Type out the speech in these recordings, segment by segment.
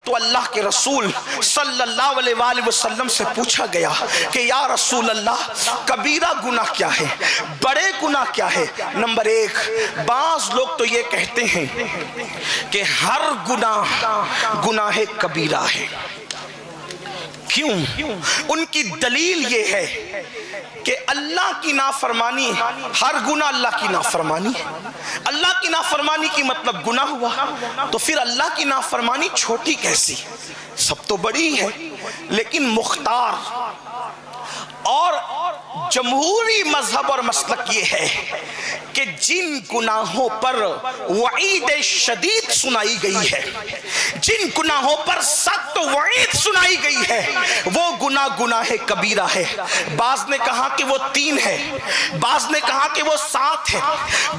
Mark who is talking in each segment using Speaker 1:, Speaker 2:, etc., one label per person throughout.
Speaker 1: تو اللہ کے رسول صلی اللہ علیہ وآلہ وسلم سے پوچھا گیا کہ یا رسول اللہ کبیرہ گناہ کیا ہے، بڑے گناہ کیا ہے؟ نمبر ایک، بعض لوگ تو یہ کہتے ہیں کہ ہر گناہ گناہ کبیرہ ہے۔ کیوں؟ ان کی دلیل یہ ہے کہ اللہ کی نافرمانی، ہر گناہ اللہ کی نافرمانی، اللہ کی نافرمانی کی مطلب گناہ ہوا، تو پھر اللہ کی نافرمانی چھوٹی کیسی؟ سب تو بڑی ہے۔ لیکن مختار اور جمہوری مذہب اور مسلک یہ ہے کہ جن گناہوں پر وعید شدید سنائی گئی ہے، جن گناہوں پر سخت وعید سنائی گئی ہے، وہ گناہ گناہ کبیرہ ہے۔ بعض نے کہا کہ وہ 3 ہے، بعض نے کہا کہ وہ 7 ہے،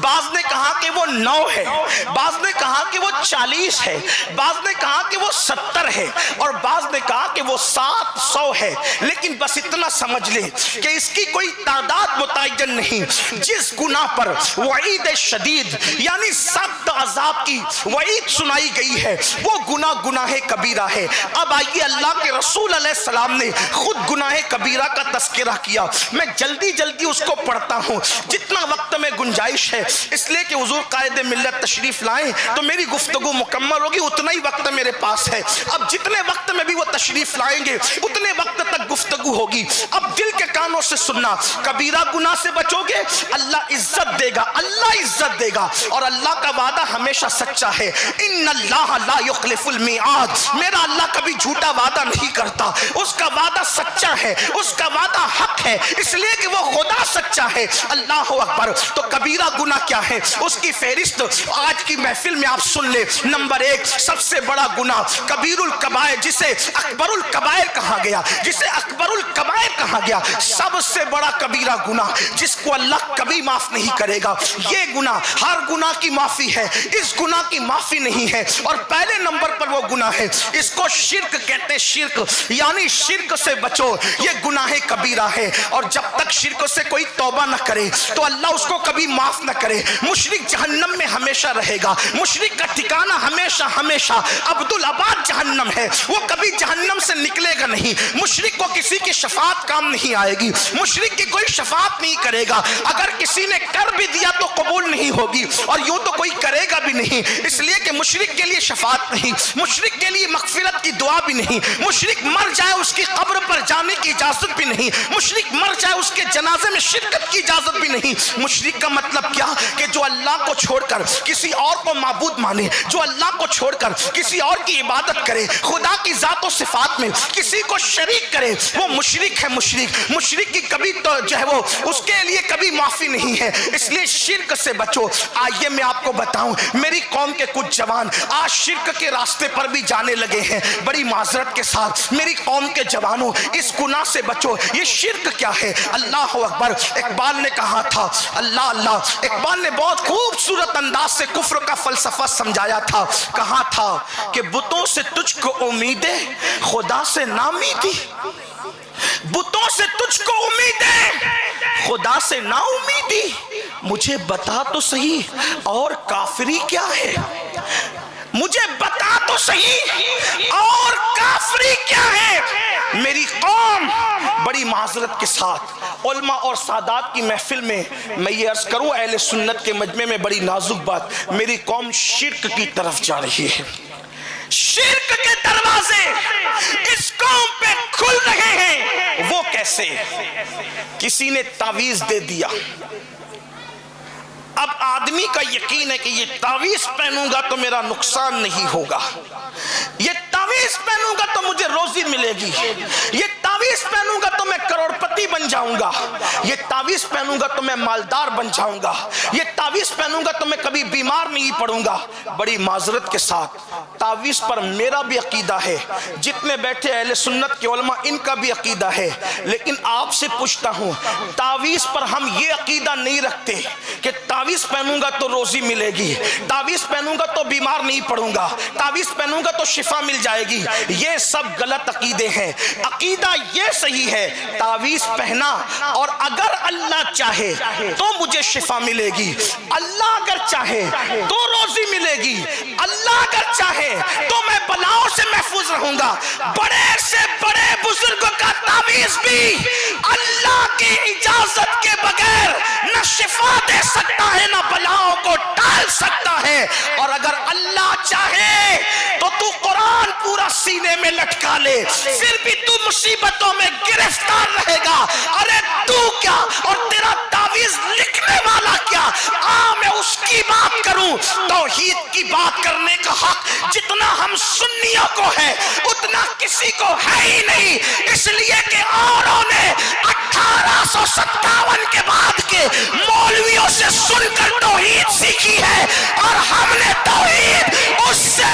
Speaker 1: بعض نے کہا کہ وہ 9 ہے، بعض نے کہا کہ وہ 40 ہے، بعض نے کہا کہ وہ 70 ہے، اور بعض نے کہا کہ وہ 700 ہے۔ لیکن بس اتنا سمجھ لیں کہ اس کی کوئی تعداد متعین نہیں۔ جس گناہ پر وعید شدید یعنی سخت عذاب کی وعید سنائی گئی ہے، وہ گناہ گناہ کبیرہ ہے۔ اب آئیے، اللہ کے رسول علیہ السلام نے خود گناہ کبیرہ کا تذکرہ کیا۔ میں جلدی جلدی اس کو پڑھتا ہوں جتنا وقت میں گنجائش ہے، اس لیے کہ حضور قائد ملت تشریف لائیں تو میری گفتگو مکمل ہوگی، اتنا ہی وقت میرے پاس ہے۔ اب جتنے وقت میں بھی وہ تشریف لائیں گے اتنے وقت تک گفتگو ہوگی۔ اب دل کے کانوں سے سننا، کبیرہ گناہ سے بچو گے اللہ عزت دے گا، اللہ عزت دے گا، اور اللہ کا وعدہ ہمیشہ سچا ہے۔ ان اللہ لا یخلف المیعاد، میرا اللہ کبھی جھوٹا وعدہ نہیں کرتا، اس کا وعدہ سچا ہے، اس کا وعدہ حق ہے، اس لیے کہ وہ خدا سچا ہے۔ اللہ اکبر۔ تو کبیرہ گناہ کیا ہے، اس کی فہرست آج کی محفل میں آپ سن لے۔ نمبر 1، سب سے بڑا گناہ کبیر الکبائر، جسے اکبر الکبائر کہا گیا، جسے اکبر الکبائر کہا گیا، سب سے بڑا کبیرہ گناہ جس کو اللہ کبھی معاف نہیں کرے گا۔ یہ گناہ، ہر گناہ کی معافی ہے، اس گناہ کی معافی نہیں ہے، اور پہلے نمبر پر وہ گناہ ہے، اس کو شرک کہتے ہیں۔ شرک یعنی شرک سے بچو، یہ گناہ کبیرہ ہے، اور جب تک شرک سے کوئی توبہ نہ کرے تو اللہ اس کو کبھی معاف نہ کرے۔ مشرک جہنم میں ہمیشہ رہے گا، مشرک کا ٹھکانہ ہمیشہ ہمیشہ عبدالآباد جہنم ہے، وہ کبھی جہنم سے نکلے گا نہیں۔ مشرک کو کسی کی شفاعت کام نہیں آئے گی، مشرک کی کوئی شفاعت نہیں کرے گا، اگر کسی نے کر بھی دیا تو قبول نہیں ہوگی، اور یوں تو کوئی کرے گا بھی نہیں، اس لیے کہ مشرک کے لیے شفاعت نہیں، مشرک کے لیے مغفرت کی دعا بھی نہیں، مشرک مر جائے اس کی قبر پر جانے کی اجازت بھی نہیں، مشرک مر جائے اس کے جنازے میں شرکت کی اجازت بھی نہیں۔ مشرک کا مطلب کیا کہ جو اللہ کو چھوڑ کر کسی اور کو معبود مانے، جو اللہ کو چھوڑ کر کسی اور کی عبادت کرے، خدا کی ذات و صفات میں کسی کو شریک کرے، وہ مشرک ہے۔ مشرک کی کبھی تو جو ہے وہ اس کے لیے کبھی معافی نہیں ہے، اس لیے شرک سے بچو۔ آئیے میں آپ کو بتاؤں، میری قوم کے کچھ جوان آج شرک کے راستے پر بھی جانے لگے ہیں۔ بڑی معذرت کے ساتھ میری قوم کے جوانوں، اس گناہ سے بچو۔ یہ شرک کیا ہے؟ اللہ اکبر۔ اقبال نے کہا تھا، اللہ اللہ، اقبال نے بہت خوبصورت انداز سے کفر کا فلسفہ سمجھایا تھا۔ کہا تھا کہ بتوں سے تجھ کو امیدیں، خدا سے ناامیدی، بتوں سے تجھ کو امیدیں، خدا سے نا امیدی، مجھے بتا تو صحیح اور کافری کیا ہے، مجھے بتا تو صحیح اور کافری کیا ہے۔ میری قوم، بڑی معذرت کے ساتھ علماء اور سادات کی محفل میں میں یہ عرض کروں، اہل سنت کے مجمع میں بڑی نازک بات، میری قوم شرک کی طرف جا رہی ہے۔ شرک کے دروازے اس قوم پہ کھل رہے ہیں۔ وہ کیسے؟ کسی نے تعویذ دے دیا، اب آدمی کا یقین ہے کہ یہ تعویذ پہنوں گا تو میرا نقصان نہیں ہوگا، یہ تعویذ پہنوں گا تو مجھے روزی ملے گی، یہ تعویذ پہنوں گا تو میں کروڑپتی بن جاؤں گا، یہ تعویذ پہنوں گا تو میں مالدار بن جاؤں گا، یہ تعویذ پہنوں گا تو میں کبھی بیمار نہیں پڑوں گا۔ بڑی معذرت کے ساتھ تعویذ پر میرا بھی عقیدہ ہے، جتنے بیٹھے اہل سنت کے علماء ان کا بھی عقیدہ ہے، لیکن آپ سے پوچھتا ہوں، تعویذ پر ہم یہ عقیدہ نہیں رکھتے کہ تعویذ پہنوں گا تو روزی ملے گی، تعویذ پہنوں گا تو بیمار نہیں پڑوں گا، تعویذ پہنوں گا تو شفا مل جائے گی۔ یہ سب غلط عقیدے ہیں۔ عقیدہ یہ صحیح ہے، تعویذ پہنا اور اگر اللہ چاہے تو مجھے شفا ملے گی، اللہ اگر چاہے تو روزی ملے گی، اللہ اگر چاہے تو میں بلاؤں سے محفوظ گا، بڑے سے بڑے بزرگوں کا تعویذ بھی اللہ کی اجازت کے بغیر نہ شفا دے سکتا ہے نہ بلاؤں کو ٹال سکتا ہے۔ اور اگر اللہ چاہے تو تو قرآن پورا سینے میں لٹکا لے، پھر بھی تو مصیبتوں میں گرفتار رہے گا۔ ارے تو کیا اور تیرا تعویذ لکھنے والا کیا، میں اس کی بات کروں۔ توحید کی بات کرنے کا حق جتنا ہم سنیوں کو ہے اتنا کسی کو ہے ہی نہیں، اس لیے کہ اوروں نے 1857 کے بعد کے مولویوں سے سن کر توحید سیکھی ہے، اور ہم نے توحید اس سے